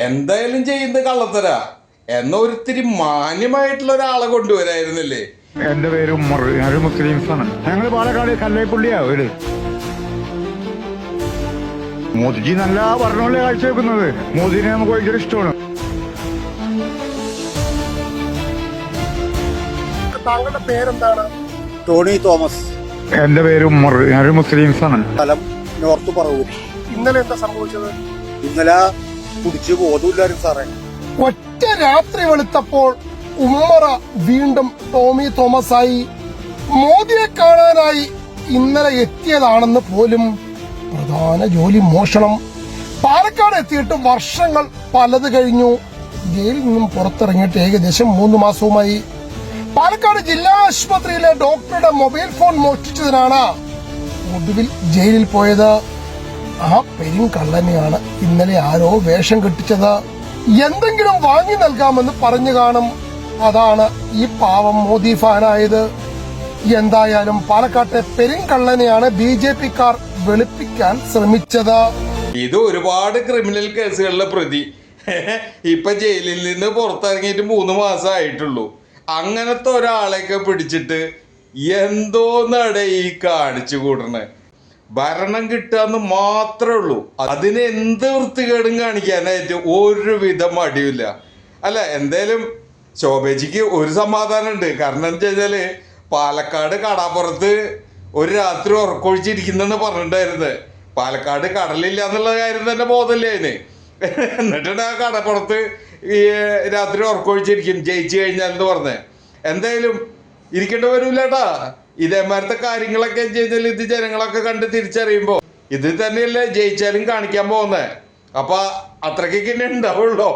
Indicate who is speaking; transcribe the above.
Speaker 1: എന്തായാലും ചെയ്യുന്നത് കള്ളത്തരാ എന്ന ഒരിത്തിരി മാന്യമായിട്ടുള്ള ഒരാളെ കൊണ്ടുവരായിരുന്നില്ലേ?
Speaker 2: എന്റെ പേര് ഉമ്മർ, ഞാനൊരു മുസ്ലിംസാണ്. ഞങ്ങൾ പാലക്കാട് കല്ലേപ്പുള്ളിയാ വീട്. മോദിജി നല്ല ഭരണമല്ലേ കാഴ്ചവെക്കുന്നത്. മോദിനെ നമുക്ക് ഭയങ്കര ഇഷ്ടമാണ്.
Speaker 3: താങ്കളുടെ പേരെന്താണ്?
Speaker 4: Tony Thomas.
Speaker 2: എന്റെ പേര് ഉമ്മർ, ഞാനൊരു മുസ്ലിംസാണ്.
Speaker 4: സ്ഥലം നോർത്ത് പറവൂർ.
Speaker 3: ഇന്നലെ എന്താ സംഭവിച്ചത്?
Speaker 4: ഇന്നലെ കുടിച്ച് ബോധമില്ലായിരുന്നു സാറേ.
Speaker 3: ഒറ്റ രാത്രി വെളുത്തപ്പോൾ ഉമ്മറ വീണ്ടും ടോമി തോമസ് ആയി. മോദിയെ കാണാനായി ഇന്നലെ എത്തിയതാണെന്ന് പോലും. പ്രധാന ജോലി മോഷണം. പാലക്കാട് എത്തിയിട്ട് വർഷങ്ങൾ പലത് കഴിഞ്ഞു. ജയിലിൽ നിന്നും പുറത്തിറങ്ങിയിട്ട് ഏകദേശം 3 മാസവുമായി. പാലക്കാട് ജില്ലാ ആശുപത്രിയിലെ ഡോക്ടറുടെ മൊബൈൽ ഫോൺ മോഷ്ടിച്ചതിനാണ് ഒടുവിൽ ജയിലിൽ പോയത്. ആ പെരുങ്കള്ളനെയാണ് ഇന്നലെ ആരോ വേഷം കെട്ടിച്ചത്. എന്തെങ്കിലും വാങ്ങി നൽകാമെന്ന് പറഞ്ഞു കാണും. അതാണ് ഈ പാവം മോദി ഫാനായത്. എന്തായാലും പാലക്കാട്ടെ പെരുങ്കള്ളനെയാണ് BJP-ക്കാർ വെളുപ്പിക്കാൻ ശ്രമിച്ചത്.
Speaker 1: ഇത് ഒരുപാട് ക്രിമിനൽ കേസുകളിലെ പ്രതി ഇപ്പൊ ജയിലിൽ നിന്ന് പുറത്തിറങ്ങിയിട്ട് 3 മാസമായിട്ടുള്ളൂ. അങ്ങനത്തെ ഒരാളെയൊക്കെ പിടിച്ചിട്ട് എന്തോന്നാടെ ഈ കാണിച്ചു കൂടണേ? ഭരണം കിട്ടാന്ന് മാത്രമേ ഉള്ളൂ. അതിന് എന്ത് വൃത്തികേടും കാണിക്കാനായിട്ട് ഒരുവിധ മടിയില്ല. അല്ല, എന്തായാലും ശോഭേജിക്ക് ഒരു സമാധാനം ഉണ്ട്. കാരണം എന്താ വെച്ചാല് പാലക്കാട് കടാപ്പുറത്ത് ഒരു രാത്രി ഉറക്കൊഴിച്ചിരിക്കുന്നെന്ന് പറഞ്ഞിട്ടുണ്ടായിരുന്നത്. പാലക്കാട് കടലില്ല എന്നുള്ള കാര്യം തന്നെ ബോധമില്ല അതിന്. എന്നിട്ടാണ് ആ കടപ്പുറത്ത് ഈ രാത്രി ഉറക്കൊഴിച്ചിരിക്കും ജയിച്ചു കഴിഞ്ഞാലെന്ന് പറഞ്ഞേ. എന്തായാലും ഇരിക്കേണ്ടി വരൂലേട്ടാ. ഇതേമാരത്തെ കാര്യങ്ങളൊക്കെ ചെയ്താൽ ഇത് ജനങ്ങളൊക്കെ കണ്ട് തിരിച്ചറിയുമ്പോ ഇത് തന്നെയല്ലേ ജയിച്ചാലും കാണിക്കാൻ പോകുന്നത്. അപ്പൊ അത്രയ്ക്ക് തന്നെ ഉണ്ടാവുള്ളൂ.